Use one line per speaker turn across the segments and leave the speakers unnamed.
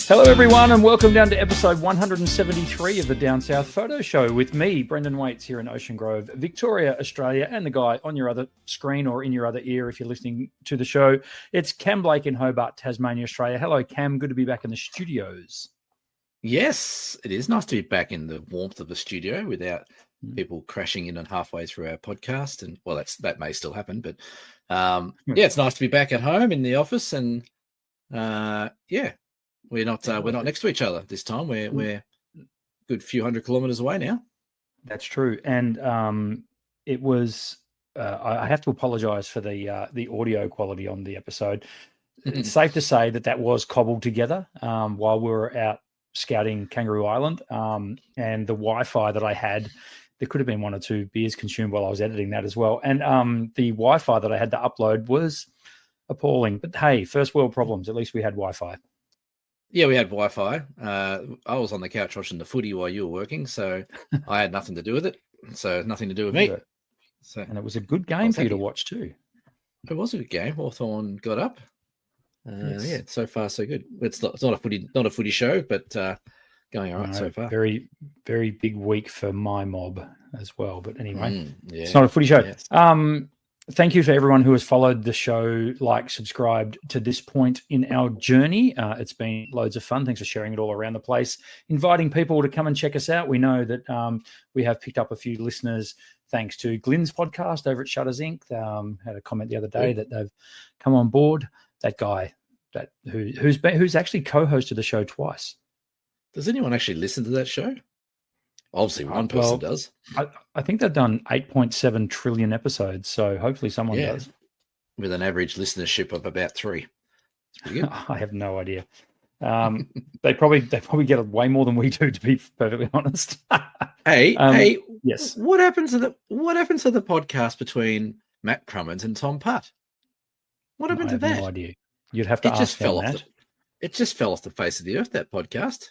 Hello, everyone, and welcome down to episode 173 of the Down South Photo Show with me, Brendan Waits, here in Ocean Grove, Victoria, Australia, and the guy on your other screen or in your other ear if you're listening to the show. It's Cam Blake in Hobart, Tasmania, Australia. Hello, Cam. Good to be back in the studios.
Yes, it is nice to be back in the warmth of the studio without people crashing in and halfway through our podcast. And well, that may still happen, but yeah, it's nice to be back at home in the office. And yeah, we're not next to each other this time. We're a good few hundred kilometers away now.
That's true, and it was. I have to apologise for the audio quality on the episode. It's safe to say that was cobbled together while we were out scouting Kangaroo Island, and the Wi-Fi that I had, there could have been one or two beers consumed while I was editing that as well. And the Wi-Fi that I had to upload was appalling. But hey, first world problems. At least we had Wi-Fi.
Yeah, we had Wi-Fi. I was on the couch watching the footy while you were working, so I had nothing to do with it. So nothing to do with me. So,
and it was a good game for you to watch too.
It was a good game. Hawthorn got up. Yeah, so far so good. It's not a footy show, but going all right so far.
Very, very big week for my mob as well. But anyway,
yeah.
It's not a footy show.
Yes.
Thank you for everyone who has followed the show, subscribed to this point in our journey. It's been loads of fun. Thanks for sharing it all around the place, inviting people to come and check us out. We know that we have picked up a few listeners thanks to Glyn's podcast over at Shutters Inc. Had a comment the other day that they've come on board. That guy who's actually co-hosted the show twice.
Does anyone actually listen to that show? Obviously, one person does.
I think they've done 8.7 trillion episodes, so hopefully someone does.
With an average listenership of about 3. It's pretty good.
I have no idea. They probably get way more than we do, to be perfectly honest.
Hey,
yes.
What happened to the podcast between Matt Crummins and Tom Putt? What happened to that? I have
no idea. You'd have to ask them that.
It just fell off the face of the earth, that podcast.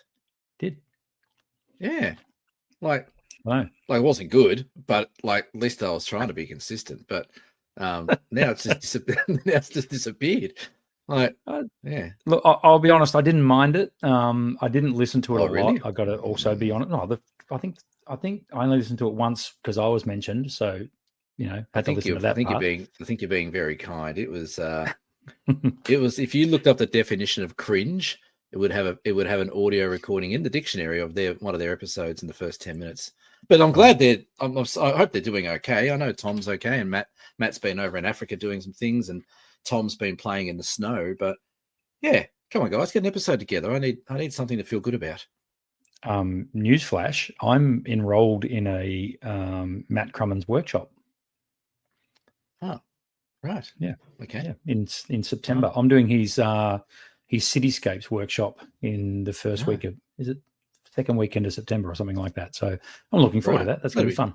Did.
Yeah. It wasn't good, but at least I was trying to be consistent. But now it's just disappeared. Yeah. Look,
I'll be honest. I didn't mind it. I didn't listen to it a lot.
Really?
I got to also be honest. No, I think I only listened to it once because I was mentioned. So
I think you're being very kind. It was if you looked up the definition of cringe, it would have an audio recording in the dictionary of one of their episodes in the first 10 minutes. But I'm glad I hope they're doing okay. I know Tom's okay, and Matt's been over in Africa doing some things, and Tom's been playing in the snow. But yeah, come on, guys, get an episode together. I need something to feel good about.
Newsflash: I'm enrolled in a Matt Crummins workshop.
Oh, right.
Yeah.
Okay.
Yeah. In September, I'm doing his Cityscapes workshop in the first week of, is it second weekend of September or something like that? So I'm looking forward to that. That's going to be fun.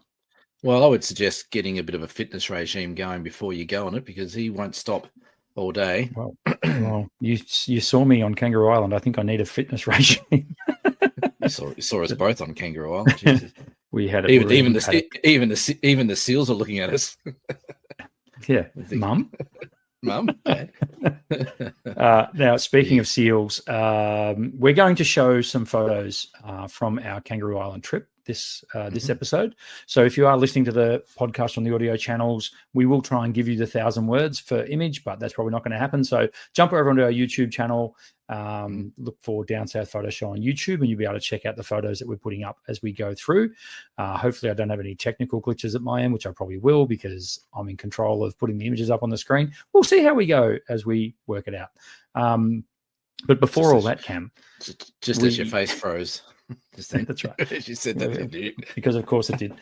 Well, I would suggest getting a bit of a fitness regime going before you go on it, because he won't stop all day.
Well, you saw me on Kangaroo Island. I think I need a fitness regime.
You saw us both on Kangaroo Island. Jesus.
We had it.
Even the seals are looking at us.
Yeah, Mum.
Dad.
Now, speaking of seals, we're going to show some photos from our Kangaroo Island trip this episode. So if you are listening to the podcast on the audio channels, we will try and give you the 1,000 words for image, but that's probably not going to happen. So jump over onto our YouTube channel, look for Down South Photo Show on YouTube, and you'll be able to check out the photos that we're putting up as we go through. Hopefully I don't have any technical glitches at my end, which I probably will, because I'm in control of putting the images up on the screen. We'll see how we go as we work it out. But before all that, Cam,
just as your face froze.
That's right.
She said that,
because of course it did.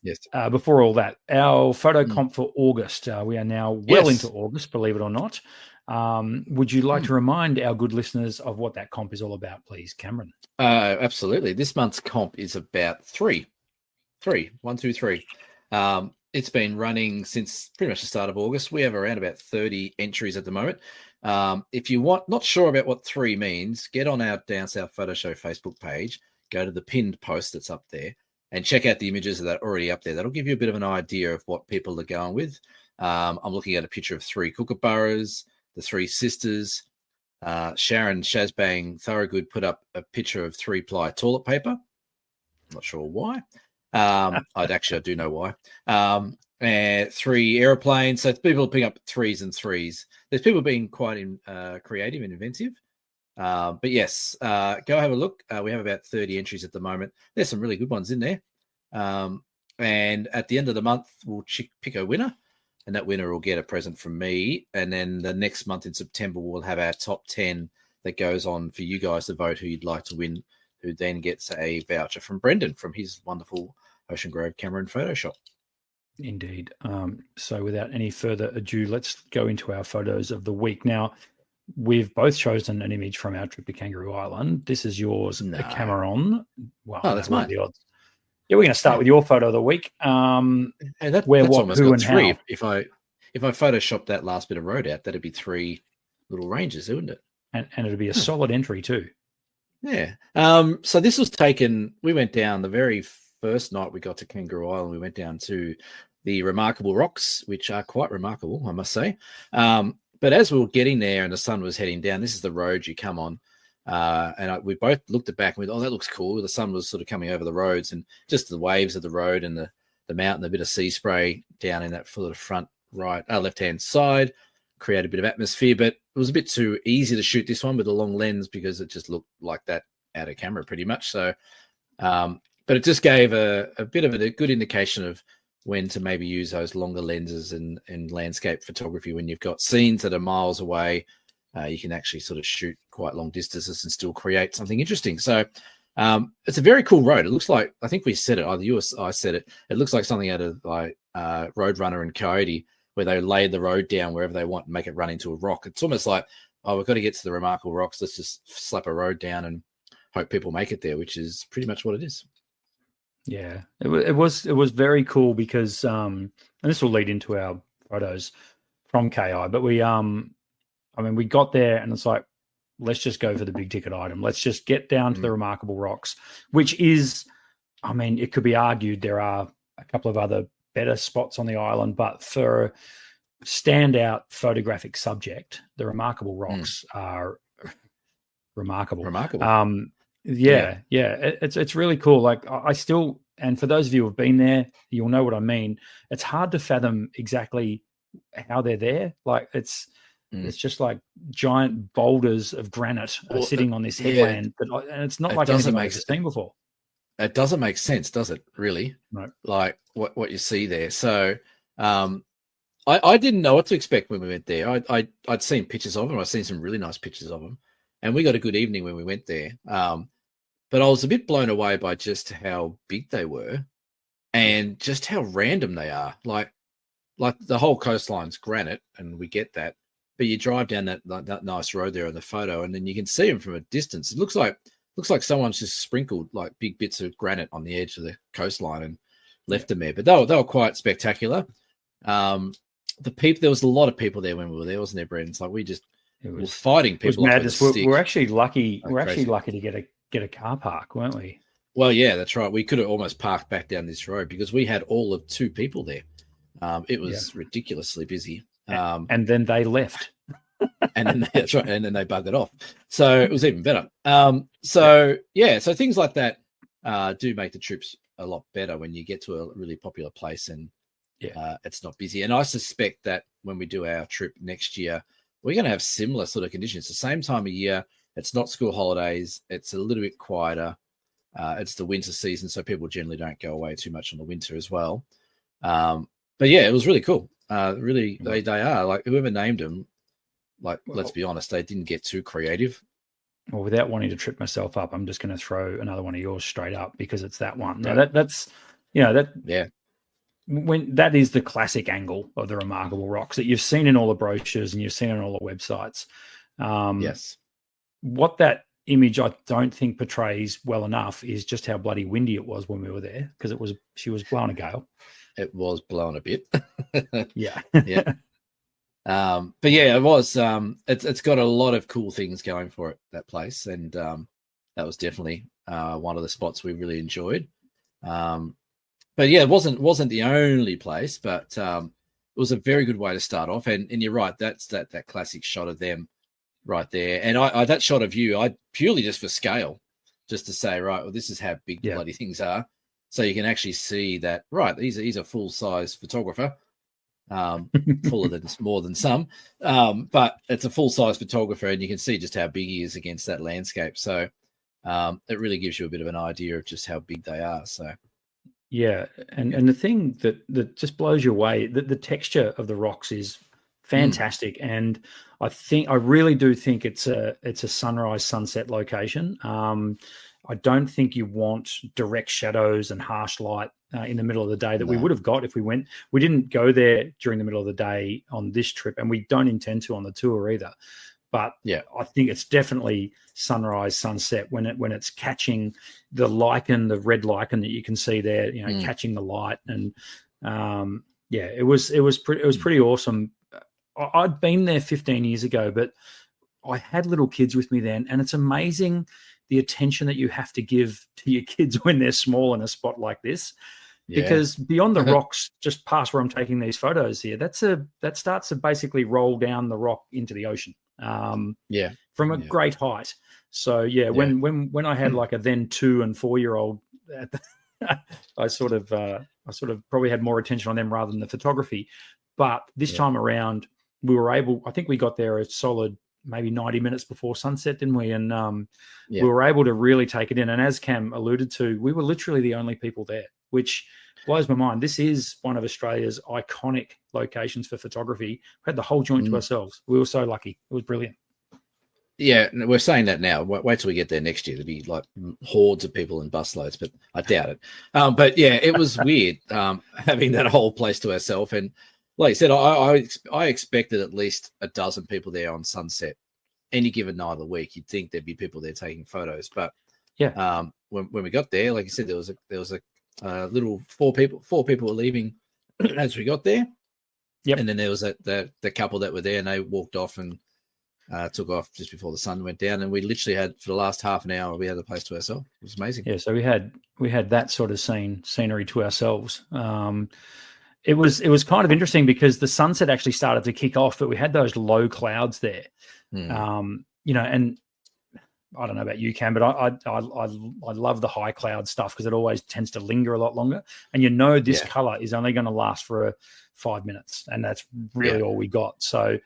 Yes.
Before all that, our photo comp for August. We are now well into August, believe it or not. Would you like to remind our good listeners of what that comp is all about, please, Cameron?
Absolutely. This month's comp is about 3. 1, 2, 3. It's been running since pretty much the start of August. We have around about 30 entries at the moment. If you not sure about what 3 means, get on our Down South Photo Show Facebook page, go to the pinned post that's up there, and check out the images that are already up there. That'll give you a bit of an idea of what people are going with. I'm looking at a picture of 3 kookaburras, the 3 sisters, Sharon Shazbang Thorogood put up a picture of 3-ply toilet paper. I'm not sure why. I do know why. And 3 aeroplanes. So people picking up 3s and 3s. There's people being quite creative and inventive. But yes, go have a look. We have about 30 entries at the moment. There's some really good ones in there. And at the end of the month, we'll pick a winner, and that winner will get a present from me. And then the next month in September, we'll have our top 10 that goes on for you guys to vote who you'd like to win, who then gets a voucher from Brendan from his wonderful Ocean Grove camera and photo shop.
Indeed. So without any further ado, let's go into our photos of the week. Now, we've both chosen an image from our trip to Kangaroo Island. This is yours, a Cameron.
Wow, that's mine.
The odds. Yeah, we're going to start with your photo of the week.
That's almost got 3. If I photoshopped that last bit of road out, that'd be 3 little ranges, wouldn't it?
And it'd be a solid entry too.
Yeah. So this was taken. We went down the very first night we got to Kangaroo Island. We went down to the Remarkable Rocks, which are quite remarkable, I must say. But as we were getting there and the sun was heading down, this is the road you come on. We both looked at back and we thought, oh, that looks cool. The sun was sort of coming over the roads and just the waves of the road and the mountain, a bit of sea spray down in that sort of front left-hand side, create a bit of atmosphere. But it was a bit too easy to shoot this one with a long lens because it just looked like that out of camera pretty much. So, but it just gave a bit of a good indication of when to maybe use those longer lenses in landscape photography when you've got scenes that are miles away. You can actually sort of shoot quite long distances and still create something interesting. So it's a very cool road. It looks like, I think we said it, either you or I said it, it looks like something out of like Roadrunner and Coyote, where they lay the road down wherever they want and make it run into a rock. It's almost like, oh, we've got to get to the Remarkable Rocks. Let's just slap a road down and hope people make it there, which is pretty much what it is.
Yeah, it was very cool because, and this will lead into our photos from KI, but we got there and it's like, let's just go for the big ticket item. Let's just get down to the Remarkable Rocks, which is, it could be argued there are a couple of other better spots on the island, but for standout photographic subject, the Remarkable Rocks are remarkable. Yeah. It's really cool. Like I still, and for those of you who have been there, you'll know what I mean. It's hard to fathom exactly how they're there. Like it's just like giant boulders of granite sitting on this headland, and it's not like anything I've seen before.
It doesn't make sense, does it? Really?
No.
Like what you see there. So I didn't know what to expect when we went there. I'd seen pictures of them. I'd seen some really nice pictures of them, and we got a good evening when we went there. But I was a bit blown away by just how big they were and just how random they are. Like the whole coastline's granite, and we get that. But you drive down that nice road there in the photo, and then you can see them from a distance. It looks like someone's just sprinkled like big bits of granite on the edge of the coastline and left them there. But they were quite spectacular. There was a lot of people there when we were there, wasn't there, Brent? It's like we were fighting people.
It was madness. We're actually lucky. We're actually lucky to get a car park, weren't we?
Well, yeah, that's right. We could have almost parked back down this road because we had all of 2 people there. It was ridiculously busy.
And then they left.
That's right. And then they buggered off. So it was even better. So things like that do make the trips a lot better when you get to a really popular place and it's not busy. And I suspect that when we do our trip next year, we're going to have similar sort of conditions. The same time of year, it's not school holidays. It's a little bit quieter. It's the winter season, so people generally don't go away too much in the winter as well. But yeah, it was really cool. Really, they are like whoever named them. Like, let's be honest, they didn't get too creative.
Well, without wanting to trip myself up, I'm just going to throw another one of yours straight up because it's that one. Now that's when that is the classic angle of the Remarkable Rocks that you've seen in all the brochures and you've seen on all the websites.
Yes.
What that image I don't think portrays well enough is just how bloody windy it was when we were there because she was blowing a gale.
It was blowing a bit.
Yeah.
But yeah, it was. It's got a lot of cool things going for it, that place, and that was definitely one of the spots we really enjoyed. But yeah, it wasn't the only place, but it was a very good way to start off. And you're right, that's that classic shot of them right there. And I that shot of you, I purely just for scale, just to say, right, well, this is how big bloody things are. So you can actually see that, right, he's a full-size photographer, fuller than more than some, but it's a full-size photographer, and you can see just how big he is against that landscape. So it really gives you a bit of an idea of just how big they are. So
yeah, and the thing that just blows you away, the texture of the rocks is fantastic, and I really do think it's a sunrise sunset location. I don't think you want direct shadows and harsh light in the middle of the day that we would have got if we went. We didn't go there during the middle of the day on this trip, and we don't intend to on the tour either. But I think it's definitely sunrise, sunset when it's catching the lichen, the red lichen that you can see there, catching the light, and it was pretty awesome. I'd been there 15 years ago, but I had little kids with me then, and it's amazing the attention that you have to give to your kids when they're small in a spot like this. Because beyond the rocks, just past where I'm taking these photos here, that starts to basically roll down the rock into the ocean. From a great height. So when I had like a then 2 and 4 year old, I sort of probably had more attention on them rather than the photography. But this time around, I think we got there a solid maybe 90 minutes before sunset, didn't we? And we were able to really take it in. And as Cam alluded to, we were literally the only people there, which blows my mind. This is one of Australia's iconic locations for photography. We had the whole joint to ourselves. We were so lucky. It was brilliant.
Yeah, we're saying that now. Wait till we get there next year. There'll be like hordes of people in busloads, but I doubt it. But yeah, it was weird having that whole place to ourselves. And like I said, I expected at least a dozen people there on sunset. Any given night of the week, you'd think there'd be people there taking photos. But when we got there, like you said, there was a little four people were leaving as we got there. Yep. And then there was the couple that were there, and they walked off and took off just before the sun went down. And we literally had, for the last half an hour, we had the place to ourselves. It was amazing. Yeah,
so we had that sort of scenery to ourselves. It was kind of interesting because the sunset actually started to kick off, but we had those low clouds there. And I don't know about you, Cam, but I love the high cloud stuff because it always tends to linger a lot longer. And this color is only going to last for 5 minutes, and that's really all we got. So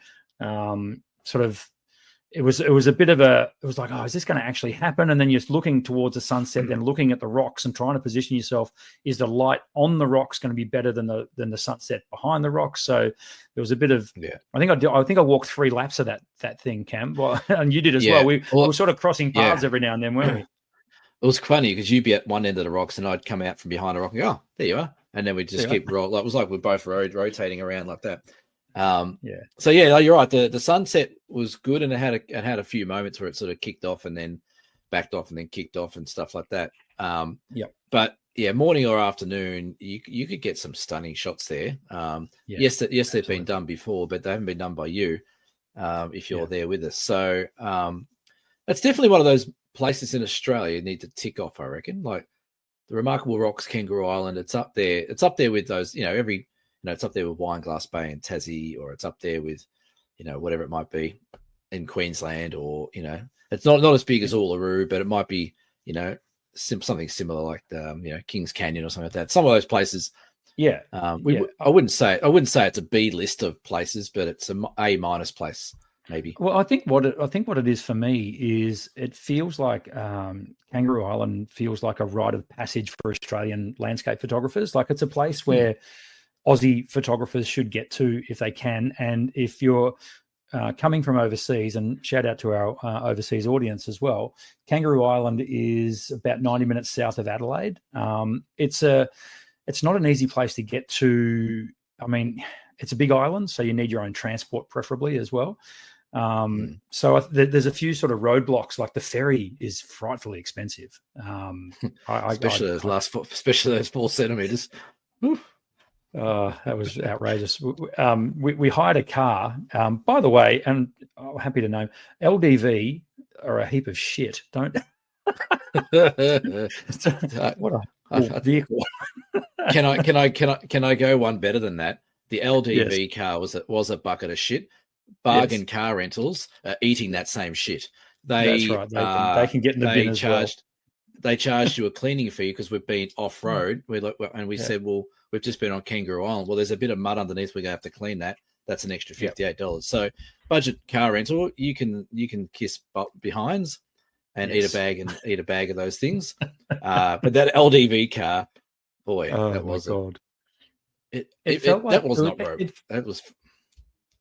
it was like, oh, is this going to actually happen? And then you're looking towards the sunset, then looking at the rocks and trying to position yourself. Is the light on the rocks going to be better than the sunset behind the rocks? So there was a bit of, I think I walked 3 laps of that thing, Cam. Well, and you did as well. We were sort of crossing paths every now and then, weren't we?
It was funny because you'd be at one end of the rocks and I'd come out from behind a rock and go, oh, there you are. And then we'd just keep rolling. It was like we're both rotating around like that. So you're right. The sunset was good, and it had a few moments where it sort of kicked off and then backed off and then kicked off and stuff like that. But morning or afternoon, you could get some stunning shots there. Yes, they've been done before, but they haven't been done by you if you're there with us. So it's definitely one of those places in Australia you need to tick off, I reckon. Like the Remarkable Rocks, Kangaroo Island, it's up there. It's up there with those, it's up there with Wineglass Bay and Tassie, or it's up there with, whatever it might be in Queensland, or, it's not as big as Uluru, but it might be, something similar like the, Kings Canyon or something like that. Some of those places. Yeah. I wouldn't say it's a B list of places, but it's a A- place, maybe.
Well, I think what it is for me is it feels like Kangaroo Island feels like a rite of passage for Australian landscape photographers. Like it's a place where Aussie photographers should get to if they can. And if you're coming from overseas, and shout out to our overseas audience as well, Kangaroo Island is about 90 minutes south of Adelaide. It's not an easy place to get to. I mean, it's a big island, so you need your own transport preferably as well. So there's a few sort of roadblocks, like the ferry is frightfully expensive.
Especially those 4 centimeters.
That was outrageous. We hired a car, by the way, and I'm happy to know LDV are a heap of shit. Don't. What a cool vehicle.
Can I go one better than that? The LDV car was a bucket of shit. bargain car rentals are eating that same shit.
That's right. They can get in the bin as well.
They charged you a cleaning fee because we've been off road. We said, well, we've just been on Kangaroo Island. Well, there's a bit of mud underneath. We're gonna have to clean that. That's an extra $58. So, budget car rental, you can kiss behinds and eat a bag of those things. But that LDV car, boy, that was God. It felt like that was not road.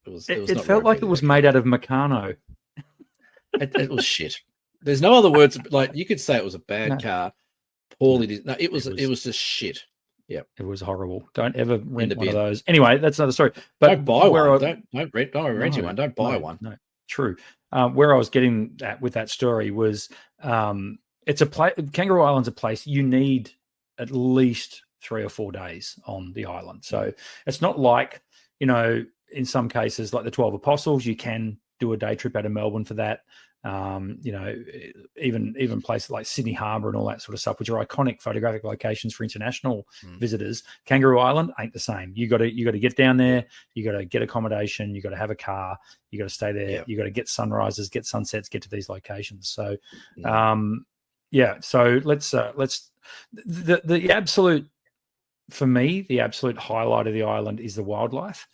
It felt like it was made out of Meccano.
It was shit. There's no other words. Like, you could say it was a bad car, poorly. No, it was just shit. Yeah, it
was horrible. Don't ever rent one of those. Anyway, that's another story. But
don't buy one. Don't rent you one. Don't buy one.
No, true. Where I was getting at with that story was, it's a place. Kangaroo Island's a place you need at least 3 or 4 days on the island. So it's not like, in some cases like the 12 Apostles, you can do a day trip out of Melbourne for that. Even places like Sydney Harbour and all that sort of stuff, which are iconic photographic locations for international visitors. Kangaroo Island ain't the same. You got to get down there. You got to get accommodation. You got to have a car. You got to stay there. You got to get sunrises, get sunsets, get to these locations. So, So let's the absolute, for me, the absolute highlight of the island is the wildlife.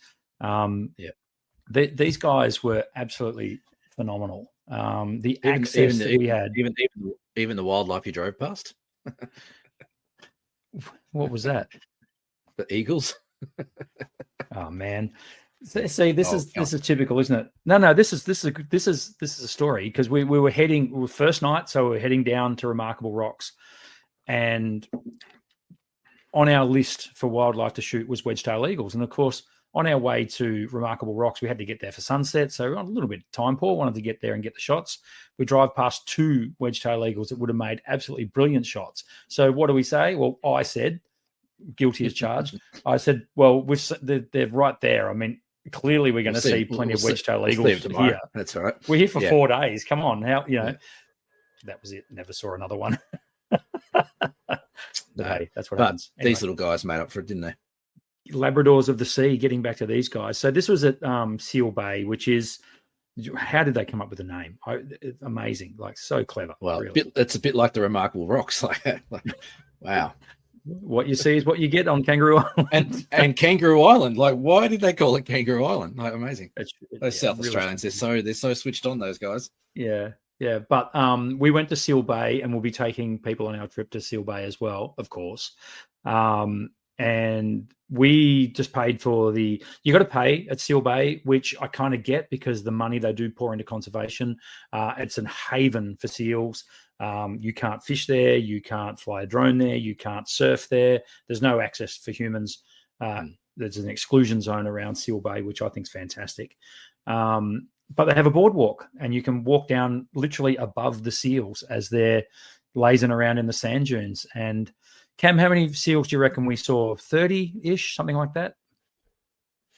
These guys were absolutely phenomenal. The access that we had,
even the wildlife you drove past.
What was that?
The eagles.
Oh man, see, this is typical, isn't it? No, this is a story, because we were first night, so we're heading down to Remarkable Rocks, and on our list for wildlife to shoot was wedge-tail eagles, and of course, on our way to Remarkable Rocks, we had to get there for sunset, so we were on a little bit time poor, wanted to get there and get the shots. We drive past 2 wedge-tail eagles that would have made absolutely brilliant shots. So what do we say? Well, I said, guilty as charged, I said, well, they're right there. I mean, clearly we're going to see plenty of wedge-tail eagles here.
That's all right.
We're here for 4 days. Come on. That was it. Never saw another one. Hey, that's what happens.
Anyway. These little guys made up for it, didn't they?
Labradors of the sea, getting back to these guys. So this was at Seal Bay, which is, how did they come up with the name? Amazing, like so clever.
Well, really. It's a bit like the Remarkable Rocks. Like wow.
What you see is what you get on Kangaroo Island.
and Kangaroo Island. Like, why did they call it Kangaroo Island? Like, amazing. Those South really Australians, they're so switched on, those guys.
Yeah. But we went to Seal Bay, and we'll be taking people on our trip to Seal Bay as well, of course. And we just paid for you got to pay at Seal Bay, which I kind of get, because the money they do pour into conservation. It's a haven for seals. You can't fish there. You can't fly a drone there. You can't surf there. There's no access for humans. There's an exclusion zone around Seal Bay, which I think is fantastic. But they have a boardwalk, and you can walk down literally above the seals as they're lazing around in the sand dunes. And Cam, how many seals do you reckon we saw? 30-ish, something like that?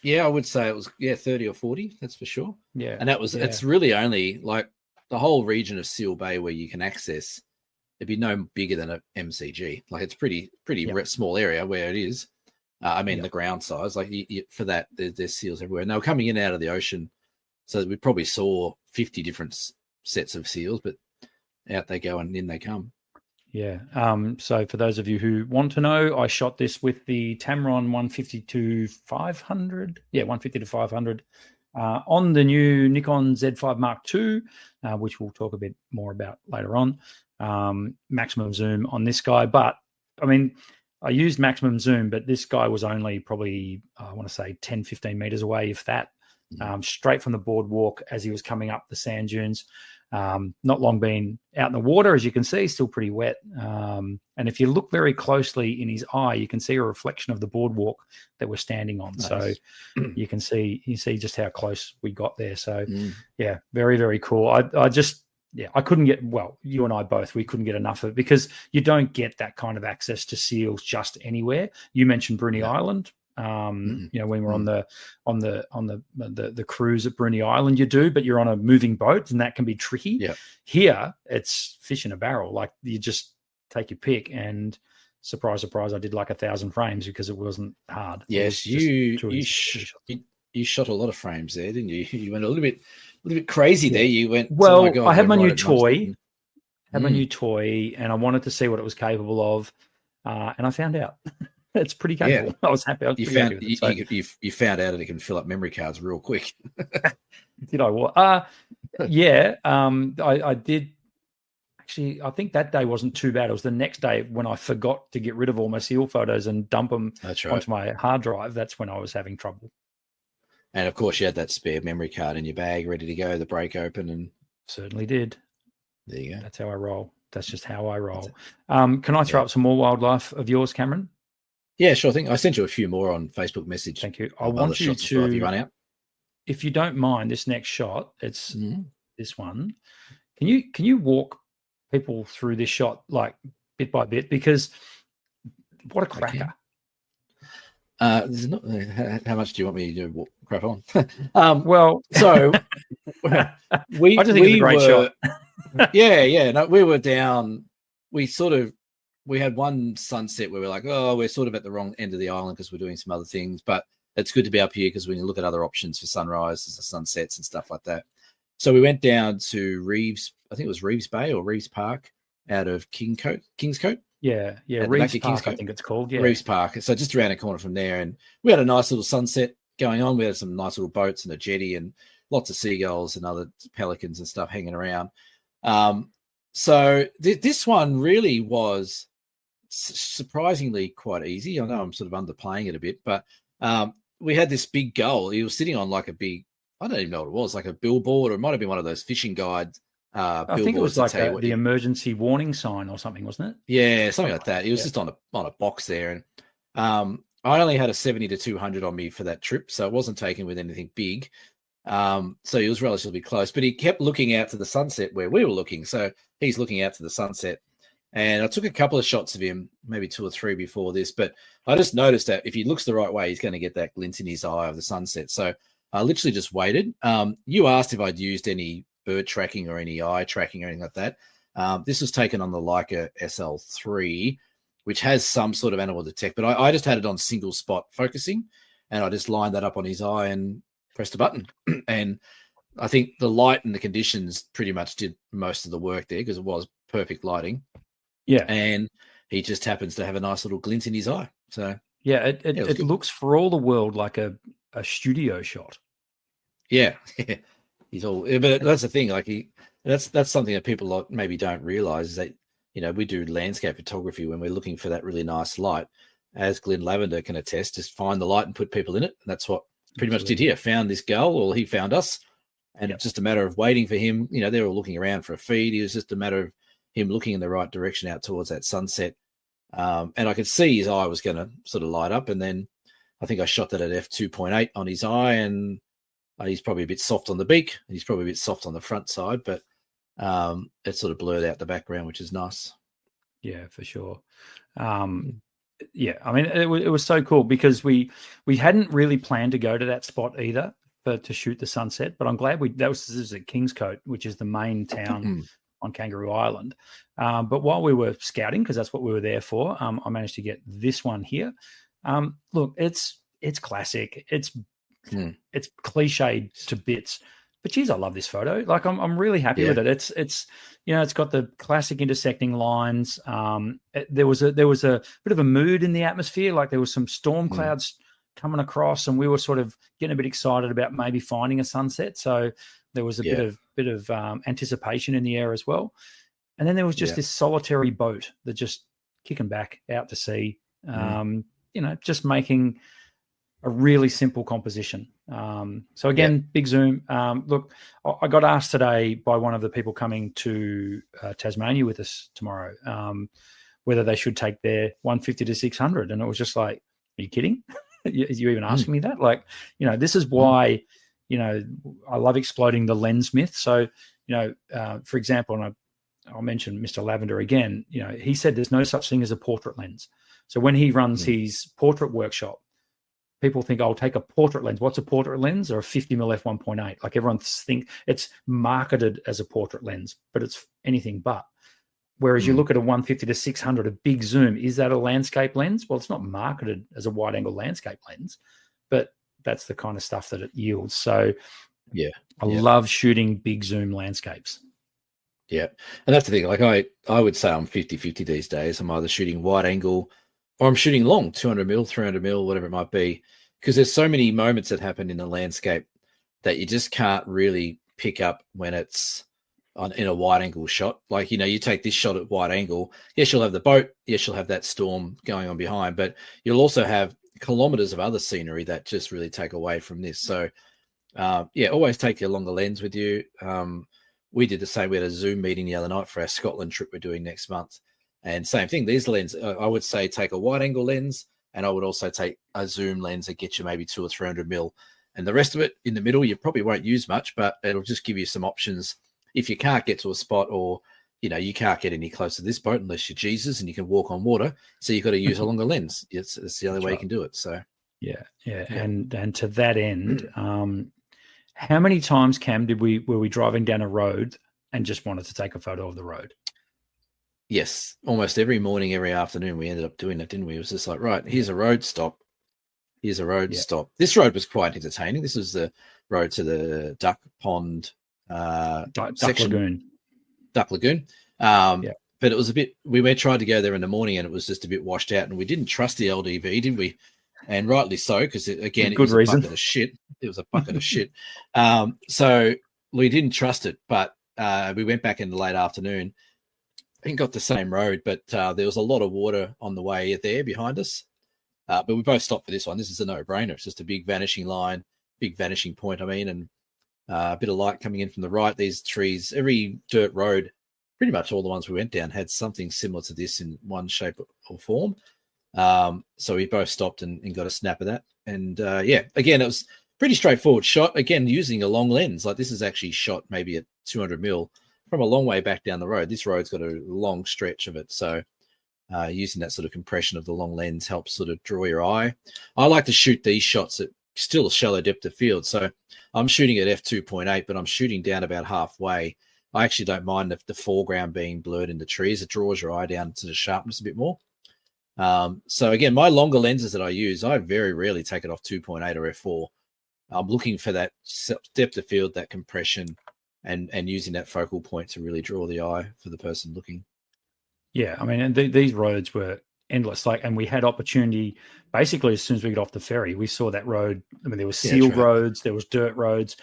Yeah, I would say it was 30 or 40, that's for sure.
Yeah.
And it's really only like the whole region of Seal Bay where you can access, it'd be no bigger than a MCG. Like, it's pretty small area where it is. The ground size, like for that, there's seals everywhere. And they were coming in out of the ocean, so we probably saw 50 different sets of seals, but out they go and in they come.
Yeah. So for those of you who want to know, I shot this with the Tamron 150-500. Yeah, 150-500 on the new Nikon Z5 Mark II, which we'll talk a bit more about later on. Maximum zoom on this guy. But, I mean, I used maximum zoom, but this guy was only probably, I want to say, 10, 15 meters away, if that, straight from the boardwalk as he was coming up the sand dunes. Not long been out in the water, as you can see, still pretty wet. And if you look very closely in his eye, you can see a reflection of the boardwalk that we're standing on. Nice. So you see just how close we got there. So yeah, very, very cool. I couldn't get, well, you and I both, we couldn't get enough of it, because you don't get that kind of access to seals just anywhere. You mentioned Bruny Island. When we're on the cruise at Bruny Island, you do, but you're on a moving boat, and that can be tricky. Yeah. Here, it's fish in a barrel. Like, you just take your pick, and surprise, surprise, I did like 1,000 frames because it wasn't hard.
Yes, you shot a lot of frames there, didn't you? You went a little bit crazy there. You went.
Well,
oh my God,
I had my new toy. And I wanted to see what it was capable of, and I found out. It's pretty capable. Yeah. I was happy.
You found out that it can fill up memory cards real quick.
Did I what? Yeah. I did. Actually, I think that day wasn't too bad. It was the next day when I forgot to get rid of all my seal photos and dump them onto my hard drive. That's when I was having trouble.
And of course, you had that spare memory card in your bag, ready to go. The break open, and
certainly did.
There you go.
That's how I roll. That's just how I roll. Can I throw up some more wildlife of yours, Cameron?
Yeah, sure thing. I sent you a few more on Facebook message.
Thank you. I want you to, you run out. If you don't mind, this next shot, it's this one. Can you walk people through this shot like bit by bit? Because what a cracker.
There's not, how much do you want me to crap on?
Well,
so
I just think it's a great shot.
No, we were down. We had one sunset where we're like, oh, we're sort of at the wrong end of the island because we're doing some other things, but it's good to be up here because when you look at other options for sunrises and sunsets and stuff like that. So we went down to Reeves, I think it was Reeves Bay or Reeves Park out of Kingscote.
Yeah, Reeves Park, I think it's called. Yeah,
Reeves Park. So just around the corner from there, and we had a nice little sunset going on. We had some nice little boats and a jetty and lots of seagulls and other pelicans and stuff hanging around. So this one really was surprisingly quite easy. I know I'm sort of underplaying it a bit, but we had this big gull. He was sitting on like a big, I don't even know what it was, like a billboard, or it might have been one of those fishing guide
I think it was like the emergency warning sign or something, wasn't it?
Yeah, something like that. It was just on a box there. And I only had a 70 to 200 on me for that trip, so it wasn't taken with anything big. So he was relatively close, but he kept looking out to the sunset where we were looking. So he's looking out to the sunset. And I took a couple of shots of him, maybe 2 or 3 before this, but I just noticed that if he looks the right way, he's going to get that glint in his eye of the sunset. So I literally just waited. You asked if I'd used any bird tracking or any eye tracking or anything like that. This was taken on the Leica SL3, which has some sort of animal detect, but I just had it on single spot focusing, and I just lined that up on his eye and pressed a button. And I think the light and the conditions pretty much did most of the work there because it was perfect lighting.
Yeah.
And he just happens to have a nice little glint in his eye. So
yeah, it looks for all the world like a studio shot.
Yeah. He's all, but that's the thing. Like that's something that people maybe don't realize is that, you know, we do landscape photography when we're looking for that really nice light, as Glenn Lavender can attest, just find the light and put people in it. And that's what pretty much did here. Found this gull, or he found us. And it's just a matter of waiting for him. You know, they were looking around for a feed. It was just a matter of him looking in the right direction out towards that sunset. And I could see his eye was going to sort of light up. And then I think I shot that at f2.8 on his eye, and he's probably a bit soft on the beak. He's probably a bit soft on the front side, but it sort of blurred out the background, which is nice.
Yeah, for sure. Yeah, I mean, it was so cool because we hadn't really planned to go to that spot either to shoot the sunset, but I'm glad this is at Kingscote, which is the main town on Kangaroo Island. But while we were scouting, because that's what we were there for, I managed to get this one here. Look, it's classic. It's cliched to bits, but geez, I love this photo. Like I'm really happy with it. It's you know, it's got the classic intersecting lines. There was a bit of a mood in the atmosphere. Like there was some storm clouds coming across, and we were sort of getting a bit excited about maybe finding a sunset. So there was a bit of anticipation in the air as well. And then there was just this solitary boat that just kicking back out to sea. You know, just making a really simple composition. So again, big zoom. Look, I got asked today by one of the people coming to Tasmania with us tomorrow whether they should take their 150 to 600, and it was just like, are you kidding? You even asking me that? Like, you know, this is why, you know, I love exploding the lens myth. So, you know, for example, and I'll mention Mr. Lavender again, you know, he said there's no such thing as a portrait lens. So when he runs his portrait workshop, people think, I'll take a portrait lens. What's a portrait lens? Or a 50mm f1.8. Like everyone thinks it's marketed as a portrait lens, but it's anything but. Whereas you look at a 150 to 600, a big zoom, is that a landscape lens? Well, it's not marketed as a wide angle landscape lens, but that's the kind of stuff that it yields. So I
yeah.
love shooting big zoom landscapes.
Yeah. And that's the thing. Like I would say I'm 50-50 these days. I'm either shooting wide angle or I'm shooting long, 200 mil, 300 mil, whatever it might be, because there's so many moments that happen in the landscape that you just can't really pick up when it's in a wide angle shot. Like, you take this shot at wide angle. Yes, you'll have the boat. Yes, you'll have that storm going on behind, but you'll also have kilometers of other scenery that just really take away from this. So, always take your longer lens with you. We did the same. We had a Zoom meeting the other night for our Scotland trip we're doing next month. And same thing, these lenses, I would say take a wide angle lens, and I would also take a zoom lens that gets you maybe 200 or 300 mil. And the rest of it in the middle, you probably won't use much, but it'll just give you some options. If you can't get to a spot, or, you can't get any closer to this boat unless you're Jesus and you can walk on water. So you've got to use a longer lens. It's the only way you can do it. So,
yeah. And to that end, how many times, Cam, were we driving down a road and just wanted to take a photo of the road?
Yes, almost every morning, every afternoon, we ended up doing it, didn't we? It was just like, right, here's a road, stop. Here's a road, stop. This road was quite entertaining. This was the road to the Duck Pond section. Duck Lagoon. But it was a bit, we tried to go there in the morning and it was just a bit washed out, and we didn't trust the LDV, did we? And rightly so, because it was a bucket of shit. It was a bucket of shit. So we didn't trust it, but we went back in the late afternoon and got the same road, but there was a lot of water on the way there behind us. But we both stopped for this one. This is a no-brainer. It's just a big vanishing line, big vanishing point, and a bit of light coming in from the right. These trees, every dirt road, pretty much all the ones we went down had something similar to this in one shape or form. So we both stopped and got a snap of that. And again, it was pretty straightforward shot. Again, using a long lens. Like, this is actually shot maybe at 200 mil from a long way back down the road. This road's got a long stretch of it. So using that sort of compression of the long lens helps sort of draw your eye. I like to shoot these shots at still a shallow depth of field. So I'm shooting at f2.8, but I'm shooting down about halfway. I actually don't mind the foreground being blurred in the trees. It draws your eye down to the sharpness a bit more. So again, my longer lenses that I use, I very rarely take it off 2.8 or f4. I'm looking for that depth of field, that compression, and using that focal point to really draw the eye for the person looking.
Yeah, I mean, and these roads were endless. And we had opportunity basically as soon as we got off the ferry. We saw that road. I mean, there were sealed roads, there was dirt roads,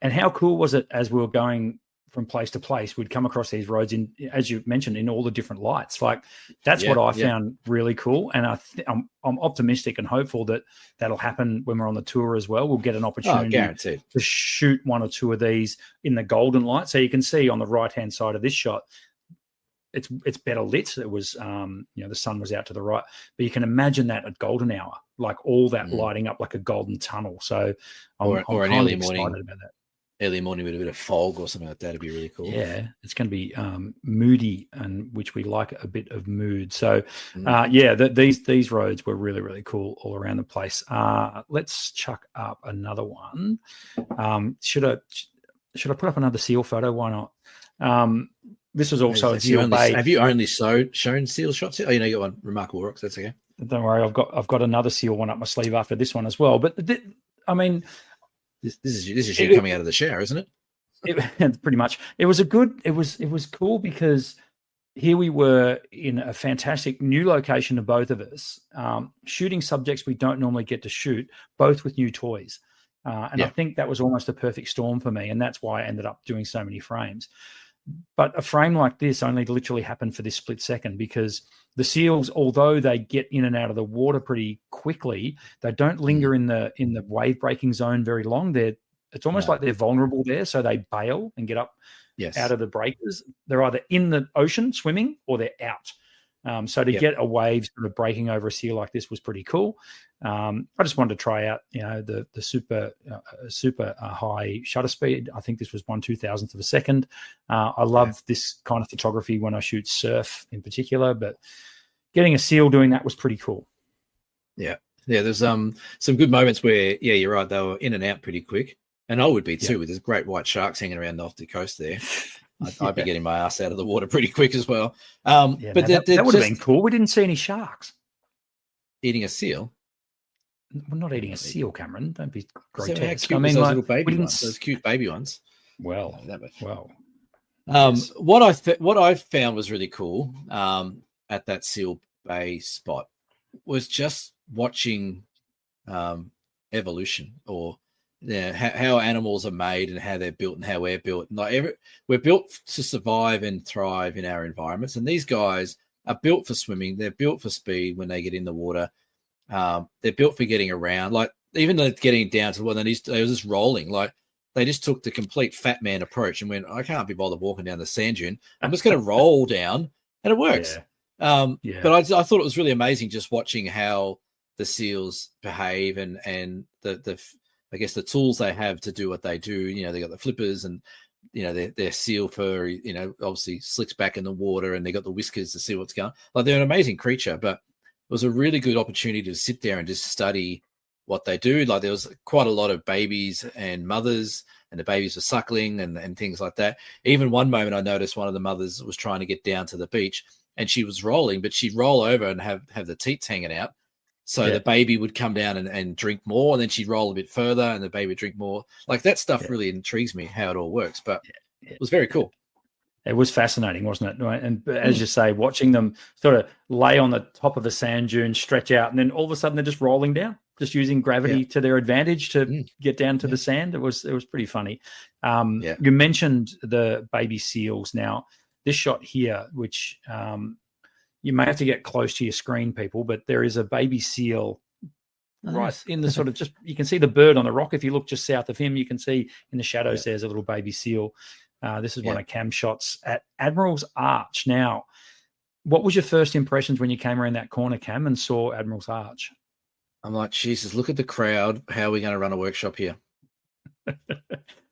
and how cool was it as we were going from place to place? We'd come across these roads in, as you mentioned, in all the different lights. Like, that's what I found really cool, and I'm optimistic and hopeful that that'll happen when we're on the tour as well. We'll get an opportunity to shoot one or two of these in the golden light, so you can see on the right hand side of this shot. It's better lit. It was, the sun was out to the right, but you can imagine that at golden hour, like all that lighting up like a golden tunnel. So I'm
an
kind
early
of
morning,
excited about that.
Early morning with a bit of fog or something like that would be really cool.
Yeah, it's going to be moody, and which we like a bit of mood. So, these roads were really, really cool all around the place. Let's chuck up another one. Should I put up another seal photo? Why not? This was also a Seal Bay.
Have you only shown seal shots? Oh, you got one. Remarkable rocks. That's okay.
Don't worry, I've got another seal one up my sleeve after this one as well. But I mean,
this is you coming out of the shower, isn't
it? Pretty much. It was cool because here we were in a fantastic new location to both of us, shooting subjects we don't normally get to shoot, both with new toys. I think that was almost a perfect storm for me, and that's why I ended up doing so many frames. But a frame like this only literally happened for this split second, because the seals, although they get in and out of the water pretty quickly, they don't linger in the wave breaking zone very long. It's almost like they're vulnerable there, so they bail and get up out of the breakers. They're either in the ocean swimming or they're out. So to get a wave sort of breaking over a seal like this was pretty cool. I just wanted to try out, the super high shutter speed. I think this was 1/2000th of a second. I love this kind of photography when I shoot surf in particular, but getting a seal doing that was pretty cool.
Yeah. There's some good moments where you're right, they were in and out pretty quick, and I would be too with these great white sharks hanging around off the coast there. I'd be getting my ass out of the water pretty quick as well. But
that would have been cool. We didn't see any sharks
eating a seal.
We're not eating a seal, Cameron. Don't be grotesque.
So how cute was those little baby ones? Those cute baby ones.
Well.
Yes. What I found was really cool at that Seal Bay spot was just watching evolution, or how animals are made and how they're built and how we're built. We're built to survive and thrive in our environments, and these guys are built for swimming. They're built for speed when they get in the water. They're built for getting around. Like even though getting down to they were just rolling. Like they just took the complete fat man approach and went, I can't be bothered walking down the sand dune. I'm just going to roll down, and it works. But I thought it was really amazing just watching how the seals behave and the I guess the tools they have to do what they do. You know, they got the flippers and their seal fur, obviously slicks back in the water, and they got the whiskers to see what's going on. Like they're an amazing creature, but it was a really good opportunity to sit there and just study what they do. Like there was quite a lot of babies and mothers, and the babies were suckling and things like that. Even one moment I noticed one of the mothers was trying to get down to the beach, and she was rolling, but she'd roll over and have the teats hanging out. So the baby would come down and drink more, and then she'd roll a bit further and the baby would drink more. Like that stuff really intrigues me, how it all works, but it was very cool.
It was fascinating, wasn't it? Right? And as you say, watching them sort of lay on the top of a sand dune, stretch out, and then all of a sudden they're just rolling down, just using gravity to their advantage to get down to the sand. It was pretty funny. You mentioned the baby seals. Now, this shot here, which you may have to get close to your screen, people, but there is a baby seal right in the sort of you can see the bird on the rock. If you look just south of him, you can see in the shadows there's a little baby seal. This is one of Cam's shots at Admiral's Arch. Now, what was your first impressions when you came around that corner, Cam, and saw Admiral's Arch?
I'm like, Jesus, look at the crowd. How are we going to run a workshop here?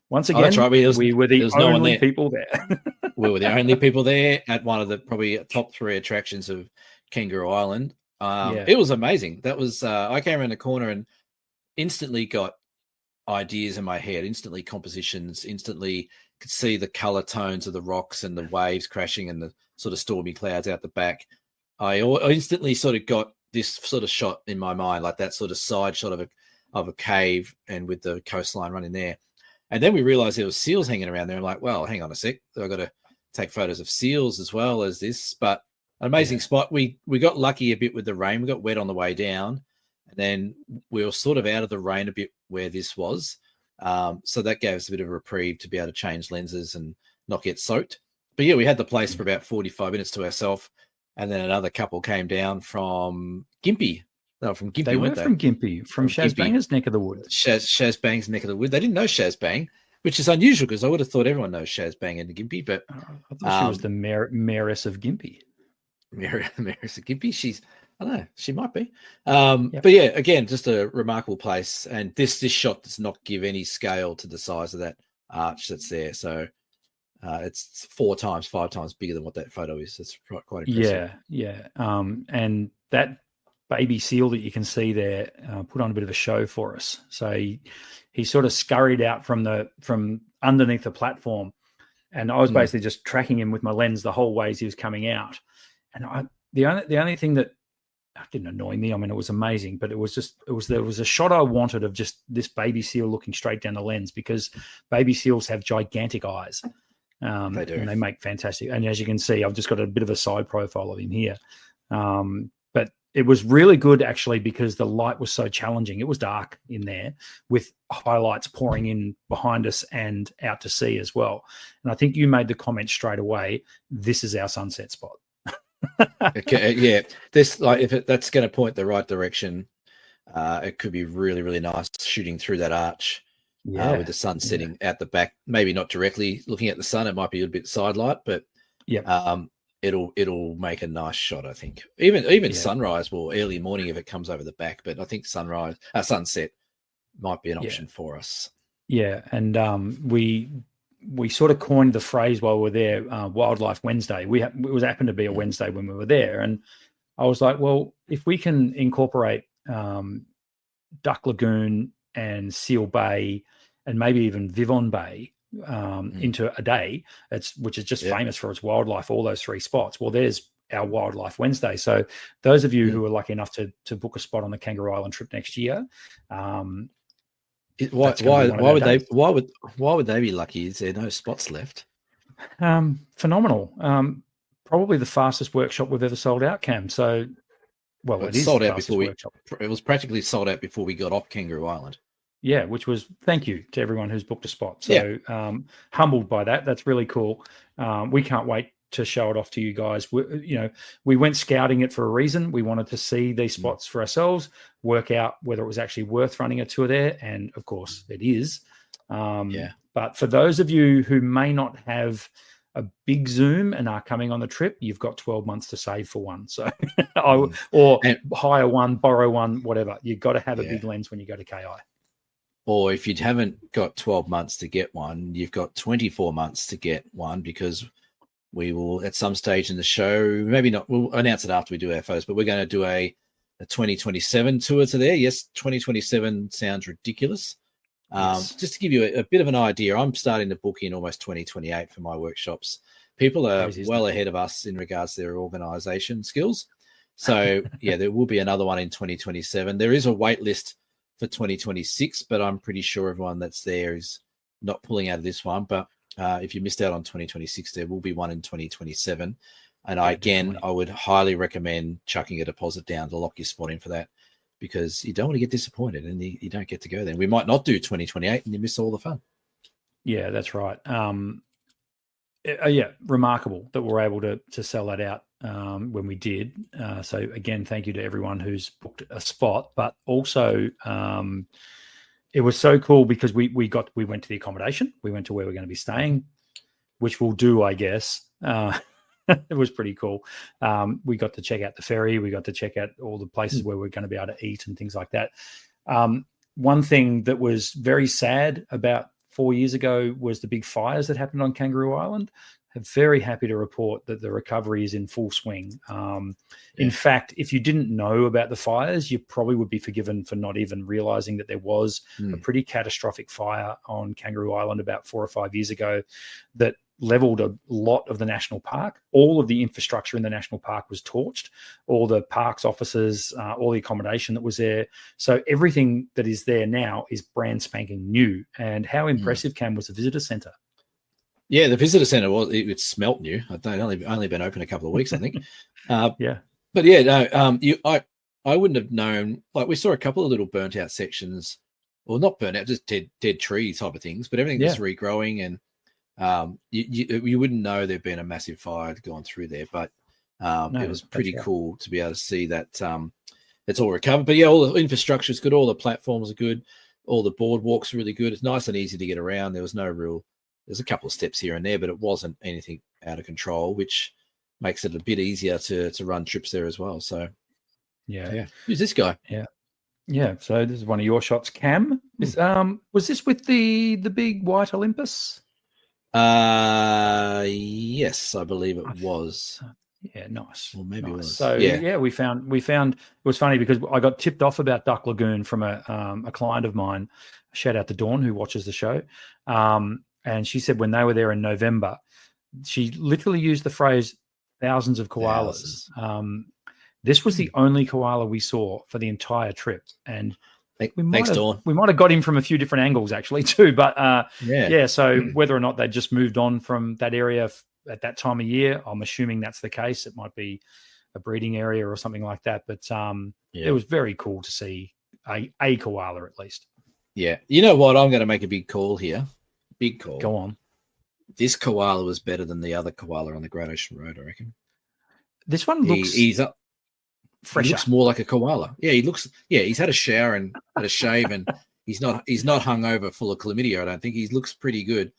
Once again, that's right. We were the only people there.
We were the only people there at one of the probably top 3 attractions of Kangaroo Island. It was amazing. That was I came around the corner and instantly got ideas in my head, instantly compositions, instantly could see the color tones of the rocks and the waves crashing and the sort of stormy clouds out the back. I instantly sort of got this sort of shot in my mind, like that sort of side shot of a cave and with the coastline running there. And then we realized there was seals hanging around there. I'm like, well, hang on a sec. I've got to take photos of seals as well as this. But an amazing spot. We got lucky a bit with the rain. We got wet on the way down. And then we were sort of out of the rain a bit where this was. So that gave us a bit of a reprieve to be able to change lenses and not get soaked. But yeah, we had the place for about 45 minutes to ourselves. And then another couple came down from Gympie. They were from Gympie,
They were from Gympie, from Shaz Bang's neck of the woods.
Shaz Bang's neck of the woods. They didn't know Shaz Bang, which is unusual because I would have thought everyone knows Shaz Bang and Gympie. But
I thought she was the mayoress of Gympie.
Mayoress of Gympie. I don't know, she might be. But yeah, again, just a remarkable place. And this shot does not give any scale to the size of that arch that's there. So it's 4 times, 5 times bigger than what that photo is. It's quite impressive.
Yeah. And that baby seal that you can see there put on a bit of a show for us. So he sort of scurried out from underneath the platform, and I was basically just tracking him with my lens the whole way as he was coming out. And the only thing that didn't annoy me, I mean, it was amazing, but there was a shot I wanted of just this baby seal looking straight down the lens, because baby seals have gigantic eyes.
They do.
And they make fantastic. And as you can see, I've just got a bit of a side profile of him here. But it was really good, actually, because the light was so challenging. It was dark in there with highlights pouring in behind us and out to sea as well. And I think you made the comment straight away, this is our sunset spot.
Okay, yeah. This, like, if that's going to point the right direction, it could be really, really nice shooting through that arch. With the sun setting out the back, maybe not directly looking at the sun. It might be a bit side light, but it'll make a nice shot, I think. Even sunrise or early morning if it comes over the back. But I think sunset might be an option for us. Yeah,
and we sort of coined the phrase while we were there, Wildlife Wednesday. It happened to be a Wednesday when we were there, and I was like, well, if we can incorporate Duck Lagoon and Seal Bay and maybe even Vivon Bay into a day, which is just famous for its wildlife, all those 3 spots. Well, there's our Wildlife Wednesday. So those of you who are lucky enough to book a spot on the Kangaroo Island trip next year,
why would they be lucky? Is there no spots left?
Phenomenal. Probably the fastest workshop we've ever sold out, Cam. So, well, it is
sold out before it was practically sold out before we got off Kangaroo Island.
Yeah, which was thank you to everyone who's booked a spot. So humbled by that. That's really cool. We can't wait to show it off to you guys. We went scouting it for a reason. We wanted to see these spots for ourselves, work out whether it was actually worth running a tour there. And of course it is. But for those of you who may not have a big Zoom and are coming on the trip, you've got 12 months to save for one. So, or hire one, borrow one, whatever. You've got to have a big lens when you go to KI.
Or if you haven't got 12 months to get one, you've got 24 months to get one, because we will, at some stage in the show, maybe not, we'll announce it after we do our photos, but we're going to do a 2027 tour to there. Yes, 2027 sounds ridiculous. Just to give you a bit of an idea, I'm starting to book in almost 2028 for my workshops. People are well ahead of us in regards to their organisation skills. So, there will be another one in 2027. There is a wait list for 2026, but I'm pretty sure everyone that's there is not pulling out of this one. But if you missed out on 2026, there will be one in 2027. And I would highly recommend chucking a deposit down to lock your spot in for that, because you don't want to get disappointed and you don't get to go there. We might not do 2028 and you miss all the fun.
Yeah, that's right. Remarkable that we're able to sell that out when we did. So again, thank you to everyone who's booked a spot, but also it was so cool because we went to the accommodation. We went to where we're going to be staying, which we'll do, I guess. It was pretty cool. We got to check out the ferry. We got to check out all the places where we're going to be able to eat and things like that. One thing that was very sad about 4 years ago was the big fires that happened on Kangaroo Island. I'm very happy to report that the recovery is in full swing. In fact, if you didn't know about the fires, you probably would be forgiven for not even realizing that there was a pretty catastrophic fire on Kangaroo Island about 4 or 5 years ago that leveled a lot of the national park. All of the infrastructure in the national park was torched, all the parks offices, all the accommodation that was there. So everything that is there now is brand spanking new. And how impressive, Cam, was the visitor centre?
Yeah, the visitor centre it smelt new. It's only been open a couple of weeks, I think. But I wouldn't have known. Like, we saw a couple of little burnt out sections, or not burnt out, just dead tree type of things. But everything was regrowing, and you wouldn't know there'd been a massive fire gone through there. But it was pretty cool to be able to see that it's all recovered. But all the infrastructure is good, all the platforms are good, all the boardwalks are really good. It's nice and easy to get around. There's a couple of steps here and there, but it wasn't anything out of control, which makes it a bit easier to run trips there as well. So, who's this guy?
Yeah. So this is one of your shots, Cam. Was this with the big white Olympus?
Yes, I believe it was.
Yeah, nice.
Well, maybe it was.
So we found it was funny because I got tipped off about Duck Lagoon from a client of mine. Shout out to Dawn, who watches the show. And she said when they were there in November, she literally used the phrase thousands of koalas. This was the only koala we saw for the entire trip. And
thanks, Dawn.
We might have got him from a few different angles actually too. But so whether or not they just moved on from that area at that time of year, I'm assuming that's the case. It might be a breeding area or something like that. But it was very cool to see a koala at least. Yeah.
You know what? I'm going to make a big call here. Big call.
Go on.
This koala was better than the other koala on the Great Ocean Road, I reckon.
This one looks
fresher. He looks more like a koala. Yeah, he's had a shower and had a shave, and he's not hungover full of chlamydia, I don't think. He looks pretty good.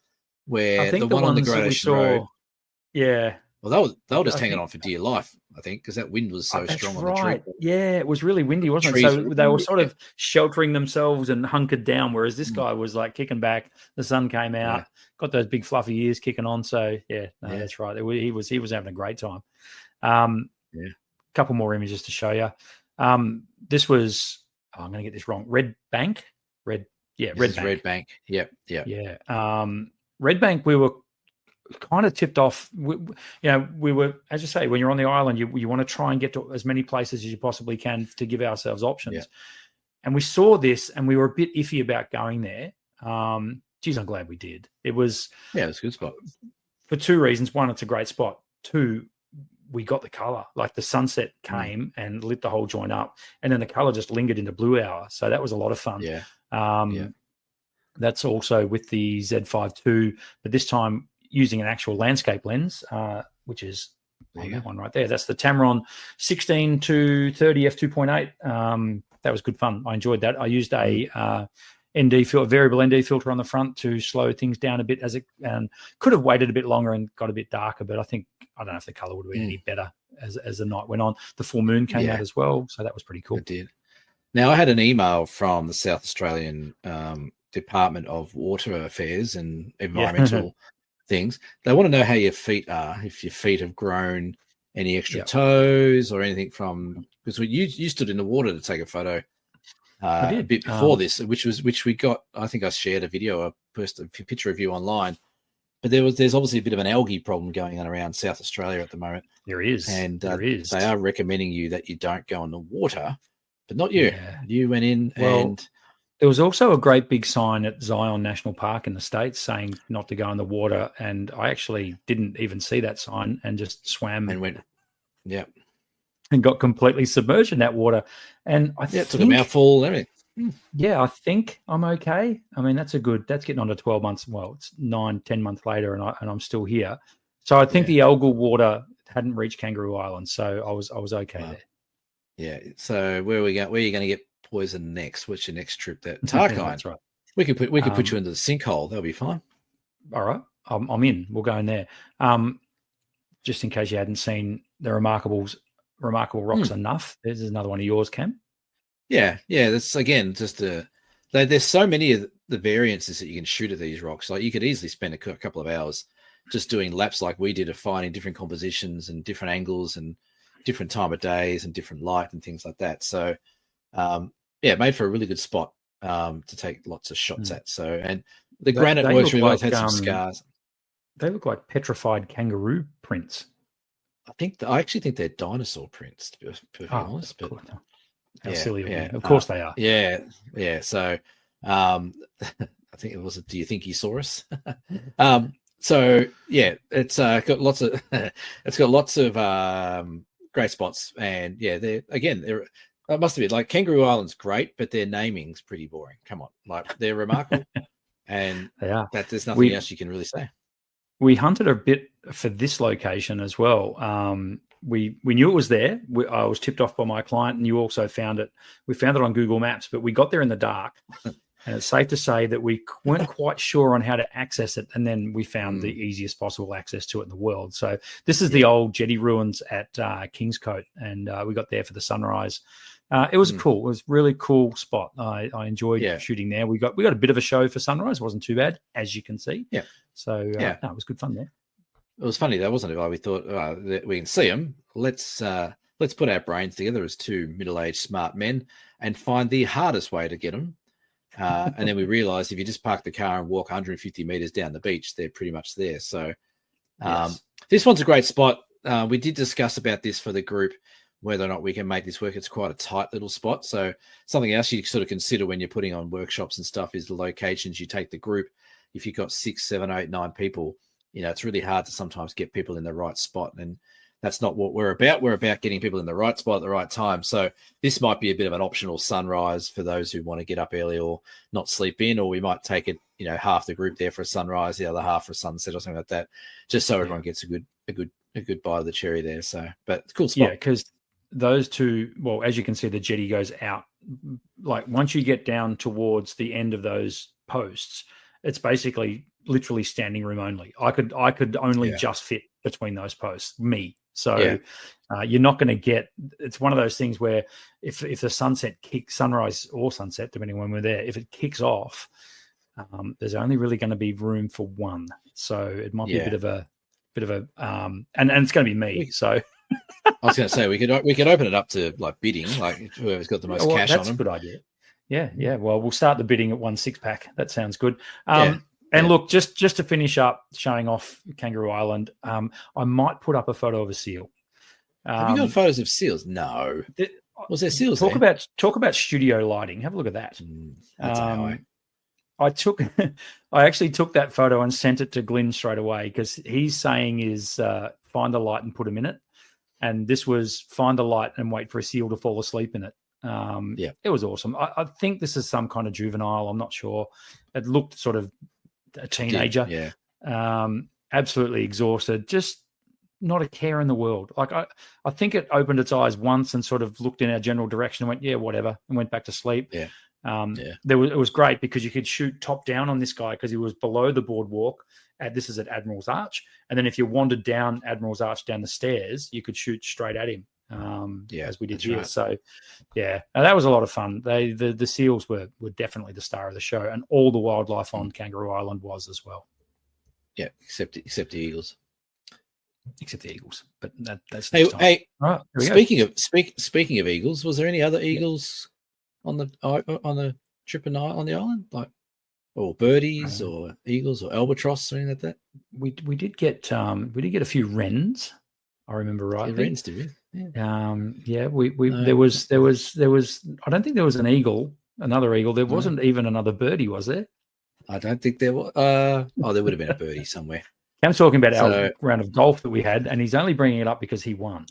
Where the one on the Great Ocean Road.
Yeah.
Well, they were just hanging on for dear life, I think, because that wind was so strong on the trip.
Yeah, it was really windy, wasn't it? So they were sort of sheltering themselves and hunkered down, whereas this guy was like kicking back. The sun came out, got those big fluffy ears kicking on. So that's right. He was having a great time. Couple more images to show you. This was I'm going to get this wrong. Red Bank. Red Bank.
Yep.
Yeah. Red Bank. We were kind of tipped off. We were, as you say, when you're on the island, you want to try and get to as many places as you possibly can to give ourselves options. Yeah. And we saw this, and we were a bit iffy about going there. Geez, I'm glad we did. It was
a good spot
for two reasons. One, it's a great spot. Two, we got the color. Like the sunset came and lit the whole joint up, and then the color just lingered into blue hour. So that was a lot of fun.
Yeah.
That's also with the Z5 II, but this time using an actual landscape lens, which is that one right there. That's the Tamron 16 to 30 f2.8. That was good fun. I enjoyed that. I used a variable ND filter on the front to slow things down a bit and could have waited a bit longer and got a bit darker, but I don't know if the color would have been any better as the night went on. The full moon came out as well, so that was pretty cool.
It did. Now, I had an email from the South Australian Department of Water Affairs and Environmental things. They want to know how your feet are, if your feet have grown any extra toes or anything from, because you stood in the water to take a photo a bit before this, which we got. I think I shared a video, I posted a picture of you online. But there's obviously a bit of an algae problem going on around South Australia at the moment.
There is,
and
there is.
They are recommending you that you don't go in the water, but not you. Yeah. You went in and.
There was also a great big sign at Zion National Park in the States saying not to go in the water, and I actually didn't even see that sign and just swam
and went,
and got completely submerged in that water. And I think
took a mouthful. Everything.
Yeah, I think I'm okay. I mean, that's getting on to 12 months. Well, it's 9-10 months later, and I'm still here. So I think the algal water hadn't reached Kangaroo Island, so I was okay there.
Yeah. So where are you going to get poison next? What's your next trip? That Tarkine.
That's right.
We could put you into the sinkhole. That'll be fine.
All right, I'm in. We'll go in there. Just in case you hadn't seen the remarkable rocks enough. There's another one of yours, Cam.
Yeah. That's again just there's so many of the variances that you can shoot at these rocks. Like you could easily spend a couple of hours just doing laps like we did of finding different compositions and different angles and different time of days and different light and things like that. So. Made for a really good spot to take lots of shots at. So, and the granite works really well. It's had some scars.
They look like petrified kangaroo prints.
I actually think they're dinosaur prints, to be perfectly honest. But
how silly of course they are.
Yeah. So, I think it was a. Do you think he saw us? So yeah, it's got lots of great spots, and they're. It must have been like Kangaroo Island's great, but their naming's pretty boring. Come on, like they're remarkable, and
they are.
There's nothing else you can really say.
We hunted a bit for this location as well. We knew it was there. I was tipped off by my client, and you also found it. We found it on Google Maps, but we got there in the dark, and it's safe to say that we weren't quite sure on how to access it. And then we found the easiest possible access to it in the world. So this is the old jetty ruins at Kingscote, and we got there for the sunrise. It was cool. It was a really cool spot. I enjoyed shooting there. We got a bit of a show for sunrise. It wasn't too bad, as you can see.
Yeah.
So it was good fun there.
It was funny though, wasn't it? Like we thought we can see them. Let's put our brains together as two middle-aged smart men and find the hardest way to get them. And then we realized if you just park the car and walk 150 meters down the beach, they're pretty much there. So this one's a great spot. We did discuss about this for the group, whether or not we can make this work. It's quite a tight little spot. So something else you sort of consider when you're putting on workshops and stuff is the locations you take the group. If you've got 6, 7, 8, 9 people, it's really hard to sometimes get people in the right spot. And that's not what we're about. We're about getting people in the right spot at the right time. So this might be a bit of an optional sunrise for those who want to get up early or not sleep in, or we might take it, half the group there for a sunrise, the other half for a sunset or something like that, just so everyone gets a good bite of the cherry there. So, but it's a cool spot.
Yeah, because those two, well, as you can see, the jetty goes out. Like once you get down towards the end of those posts, it's basically literally standing room only. I could only just fit between those posts, me. So you're not going to get. It's one of those things where if the sunrise or sunset, depending on when we're there, if it kicks off, there's only really going to be room for one. So it might be a bit of a and it's going to be me. So.
I was going to say we could open it up to like bidding, like whoever's got the most cash on them.
That's a good idea. Yeah. Well, we'll start the bidding at 1 6-pack. That sounds good. And look, just to finish up showing off Kangaroo Island, I might put up a photo of a seal.
Have you got photos of seals? No. Was there seals?
Talk about studio lighting. Have a look at that.
That's high.
I actually took that photo and sent it to Glyn straight away because he's saying is find a light and put him in it, and this was find a light and wait for a seal to fall asleep in it. It was awesome. I think this is some kind of juvenile. I'm not sure. It looked sort of a teenager. Absolutely exhausted. Just not a care in the world. Like I think it opened its eyes once and sort of looked in our general direction and went, yeah, whatever, and went back to sleep. It was great because you could shoot top down on this guy because he was below the boardwalk. This is at Admiral's Arch, and then if you wandered down Admiral's Arch down the stairs, you could shoot straight at him. As we did here. Right. So, that was a lot of fun. The seals were definitely the star of the show, and all the wildlife on Kangaroo Island was as well.
Yeah, except the eagles.
Except the eagles, but that's
hey. Right, speaking of eagles, was there any other eagles on the trip on the island, like or birdies or eagles or albatross or anything like that?
We did get a few wrens. I remember right.
Wrens, did we?
There was I don't think there was an eagle, another eagle. There wasn't even another birdie, was there?
I don't think there was. There would have been a birdie somewhere.
I'm talking about our round of golf that we had, and he's only bringing it up because he won.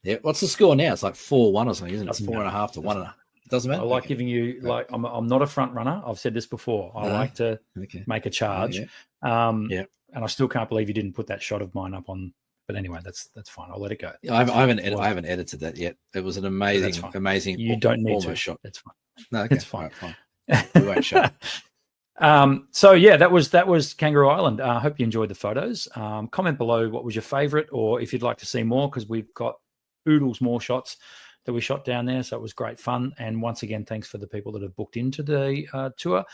Yeah, what's the score now? It's like 4-1 or something, isn't it? It's 4.5 to 1.5. Doesn't matter.
I like giving you I'm not a front runner. I've said this before. I like to make a charge. And I still can't believe you didn't put that shot of mine up on. But anyway, that's fine. I'll let it go.
I haven't edited that yet. It was an amazing.
You don't need to.
Shot.
That's fine.
No, okay.
It's fine.
Right, fine. We won't show.
That was Kangaroo Island. I hope you enjoyed the photos. Comment below what was your favorite, or if you'd like to see more, because we've got oodles more shots that we shot down there. So it was great fun. And once again, thanks for the people that have booked into the tour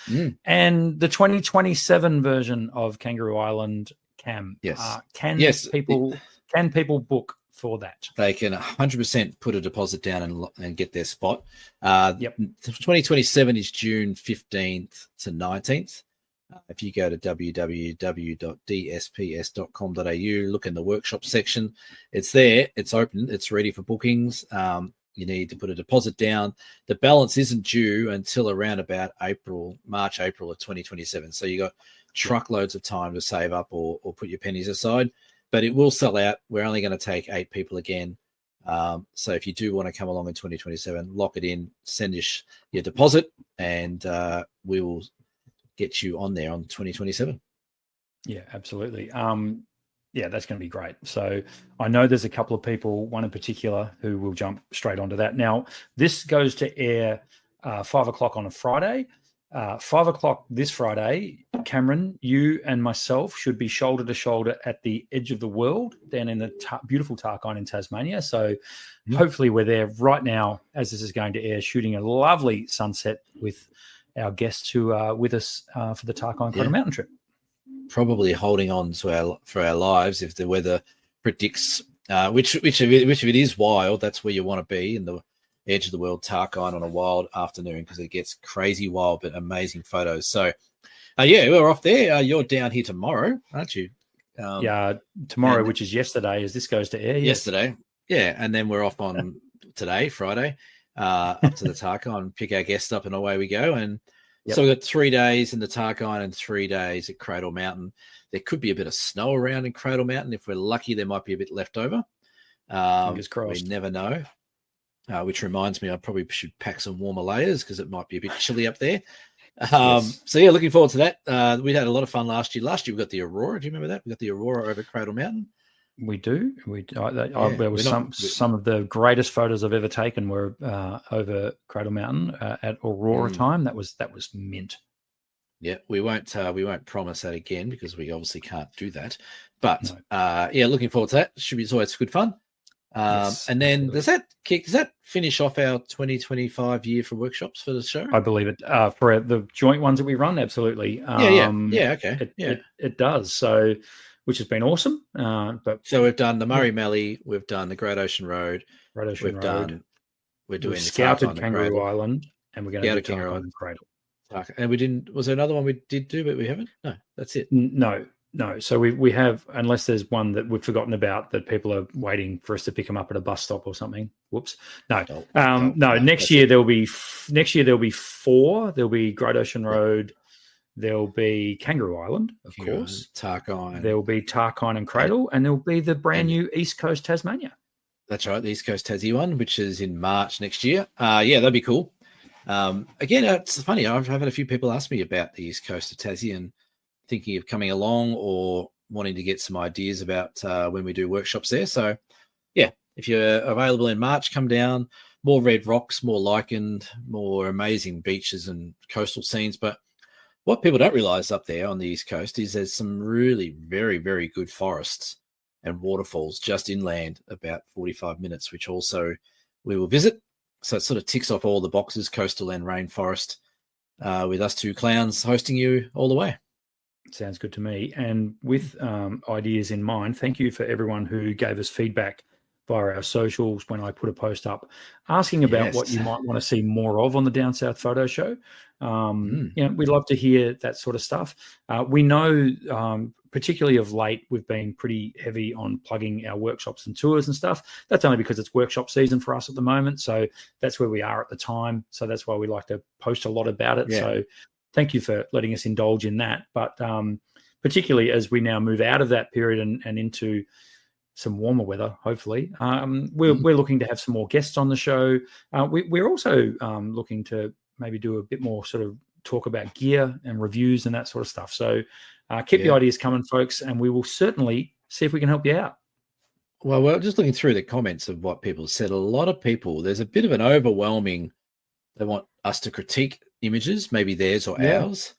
and the 2027 version of Kangaroo Island. Cam, can people book for that?
They can 100% put a deposit down and get their spot. 2027 is June 15th to 19th. If you go to www.dsps.com.au, look in the workshop section. It's there. It's open. It's ready for bookings. You need to put a deposit down. The balance isn't due until around about March, April of 2027. So you got truckloads of time to save up or put your pennies aside, but it will sell out. We're only going to take 8 people again. So if you do want to come along in 2027, lock it in, send us your deposit, and we will get you on there on 2027.
Yeah, absolutely. That's going to be great. So I know there's a couple of people, one in particular, who will jump straight onto that. Now, this goes to air 5 o'clock on a Friday. 5 o'clock this Friday, Cameron, you and myself should be shoulder to shoulder at the edge of the world down in the beautiful Tarkine in Tasmania. So hopefully we're there right now as this is going to air, shooting a lovely sunset with our guests who are with us for the Tarkine Crater Mountain trip.
Probably holding on to for our lives if the weather predicts, which if it is wild, that's where you want to be, in the edge of the world, Tarkine, on a wild afternoon, because it gets crazy wild but amazing photos. So we're off there. You're down here tomorrow, aren't you?
Tomorrow, which is yesterday, as this goes to air.
Yesterday, and then we're off on today, Friday, up to the Tarkine, pick our guests up, and away we go. And so we've got 3 days in the Tarkine and 3 days at Cradle Mountain. There could be a bit of snow around in Cradle Mountain. If we're lucky, there might be a bit left over.
Fingers crossed.
We never know. Which reminds me, I probably should pack some warmer layers because it might be a bit chilly up there. So looking forward to that. We had a lot of fun last year. Last year we got the Aurora. Do you remember that? We got the Aurora over Cradle Mountain.
We do. There was some of the greatest photos I've ever taken were over Cradle Mountain at Aurora time. That was mint.
Yeah, we won't promise that again because we obviously can't do that. But looking forward to that. It's always good fun. And then does that finish off our 2025 year for workshops for the show?
I believe it for the joint ones that we run. Absolutely.
Okay.
It does. So, which has been awesome.
So we've done the Murray Mallee, we've done the Great Ocean Road,
we're doing
scouted
Kangaroo Island, and we're going to do Kangaroo Island Cradle.
And we didn't. Was there another one we did do, but we haven't? No, that's it.
No. So we have, unless there's one that we've forgotten about that people are waiting for us to pick them up at a bus stop or something. Whoops. No. Next year there'll be 4. There'll be Great Ocean Road. There'll be Kangaroo Island, of course.
Tarkine.
There'll be Tarkine and Cradle, and there'll be the brand new East Coast Tasmania.
That's right, the East Coast Tassie one, which is in March next year. Yeah, that'd be cool. Again, it's funny. I've had a few people ask me about the East Coast of Tassie and thinking of coming along or wanting to get some ideas about when we do workshops there. So, yeah, if you're available in March, come down. More red rocks, more lichened, more amazing beaches and coastal scenes. But what people don't realize up there on the East Coast is there's some really very, very good forests and waterfalls just inland about 45 minutes, which also we will visit. So it sort of ticks off all the boxes, coastal and rainforest, with us two clowns hosting you all the way.
Sounds good to me. And with ideas in mind, thank you for everyone who gave us feedback via our socials when I put a post up asking about what you might want to see more of on the Down South Photo Show. We'd love to hear that sort of stuff. We know, particularly of late, we've been pretty heavy on plugging our workshops and tours and stuff. That's only because it's workshop season for us at the moment. So that's where we are at the time. So that's why we like to post a lot about it. Yeah. So thank you for letting us indulge in that. But particularly as we now move out of that period and into some warmer weather, hopefully, we're looking to have some more guests on the show. We're also looking to maybe do a bit more sort of talk about gear and reviews and that sort of stuff. So keep the ideas coming, folks, and we will certainly see if we can help you out.
Well, we're just looking through the comments of what people said. A lot of people, there's a bit of an overwhelming, they want us to critique images, maybe theirs or ours,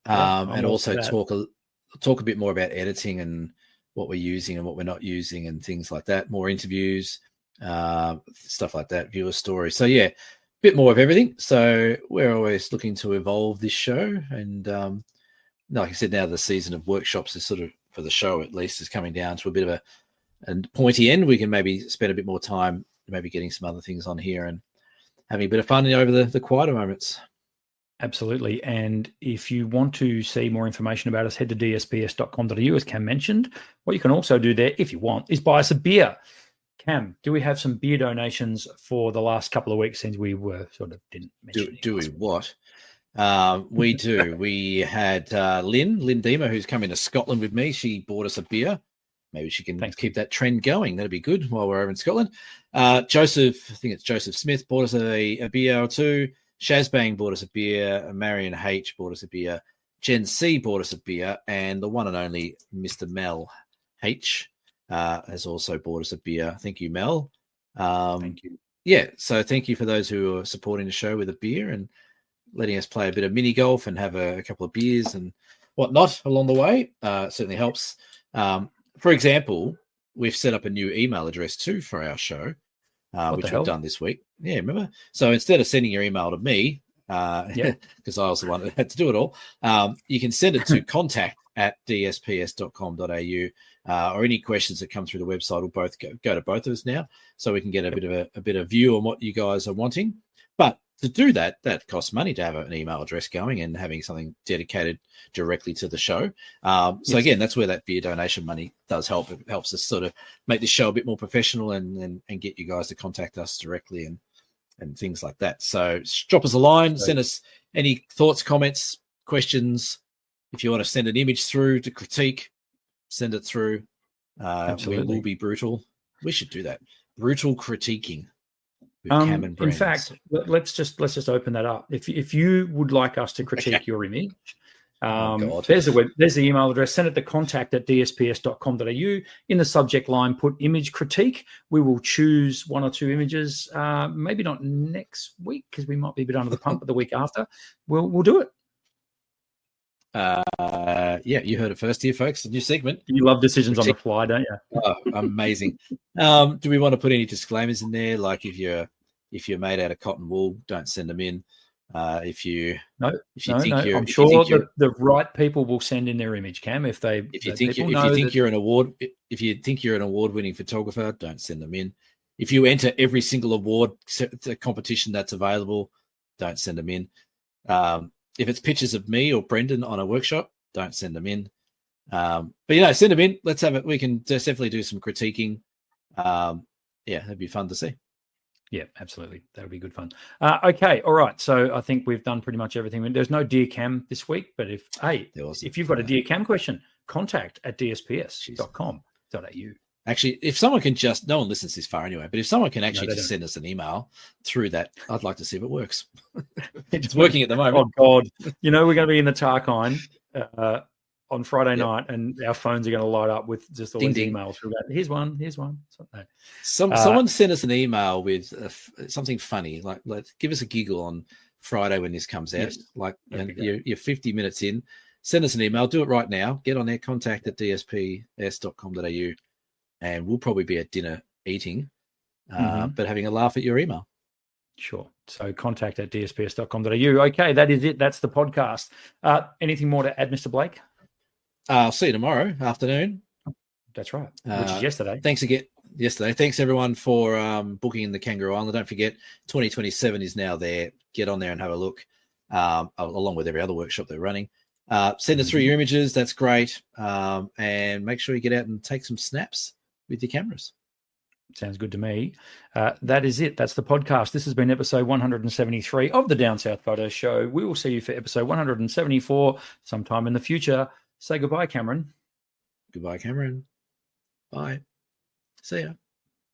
and also talk a bit more about editing and what we're using and what we're not using and things like that, more interviews, stuff like that, viewer stories. So, yeah, a bit more of everything. So we're always looking to evolve this show. And like I said, now the season of workshops is sort of, for the show at least, is coming down to a bit of a pointy end. We can maybe spend a bit more time maybe getting some other things on here and having a bit of fun over the quieter moments.
Absolutely. And if you want to see more information about us, head to dsps.com.au, as Cam mentioned. What you can also do there, if you want, is buy us a beer. Cam, do we have some beer donations for the last couple of weeks since we were sort of didn't mention
do we what? We do. We had Lynn Deemer, who's come into Scotland with me. She bought us a beer. Maybe she can keep that trend going. That'd be good while we're over in Scotland. Joseph, I think it's Joseph Smith, bought us a beer or two. Shazbang bought us a beer. Marion H bought us a beer. Jen C bought us a beer. And the one and only Mr. Mel H has also bought us a beer. Thank you, Mel.
Thank you.
Yeah, so thank you for those who are supporting the show with a beer and letting us play a bit of mini golf and have a couple of beers and whatnot along the way. Certainly helps. For example, we've set up a new email address too for our show, which we've done this week. Yeah, remember? So instead of sending your email to me, because I was the one that had to do it all, you can send it to contact@dsps.com.au, or any questions that come through the website will both go to both of us now, so we can get a bit of view on what you guys are wanting. But to do that costs money to have an email address going and having something dedicated directly to the show. So again, that's where that beer donation money does help. It helps us sort of make this show a bit more professional and get you guys to contact us directly and things like that. So drop us a line, send us any thoughts, comments, questions. If you want to send an image through to critique, send it through. We will be brutal. We should do that. Brutal critiquing.
In fact, let's just open that up. If you would like us to critique your image, there's the email address. Send it to contact@dsps.com.au. In the subject line, put image critique. We will choose one or two images. Maybe not next week because we might be a bit under the pump, but the week after, we'll do it.
Yeah, you heard it first here, folks. A new segment.
You love decisions on the fly, don't you?
Oh, amazing. Do we want to put any disclaimers in there? Like if you're made out of cotton wool, don't send them in. I'm sure the right people will send in their image, Cam. If you think you're an award-winning photographer, don't send them in. If you enter every single award competition that's available, don't send them in. If it's pictures of me or Brendan on a workshop, don't send them in. But send them in. Let's have it. We can definitely do some critiquing. That'd be fun to see.
Yeah, absolutely. That would be good fun. Okay, all right. So I think we've done pretty much everything. There's no Dear Cam this week, but if you've got a Dear Cam question, contact at dsps.com.au.
Actually, if someone can no one listens this far anyway, but if someone can actually just send us an email through that, I'd like to see if it works. It's working at the moment.
Oh, God. We're going to be in the Tarkine on Friday night, and our phones are going to light up with just all these emails. Here's one.
Someone sent us an email with something funny, like give us a giggle on Friday when this comes out. Yes. You're 50 minutes in. Send us an email. Do it right now. Get on there. Contact at dsps.com.au. And we'll probably be at dinner eating, but having a laugh at your email.
Sure. So contact at dsps.com.au. Okay, that is it. That's the podcast. Anything more to add, Mr. Blake?
I'll see you tomorrow afternoon.
That's right. Which is yesterday.
Thanks again. Yesterday. Thanks, everyone, for booking in the Kangaroo Island. Don't forget, 2027 is now there. Get on there and have a look, along with every other workshop they're running. Send us through your images. That's great. And make sure you get out and take some snaps with your cameras.
Sounds good to me. That is it. That's the podcast. This has been episode 173 of the Down South Photo Show. We will see you for episode 174 sometime in the future. Say goodbye, Cameron.
Goodbye, Cameron. Bye. See ya.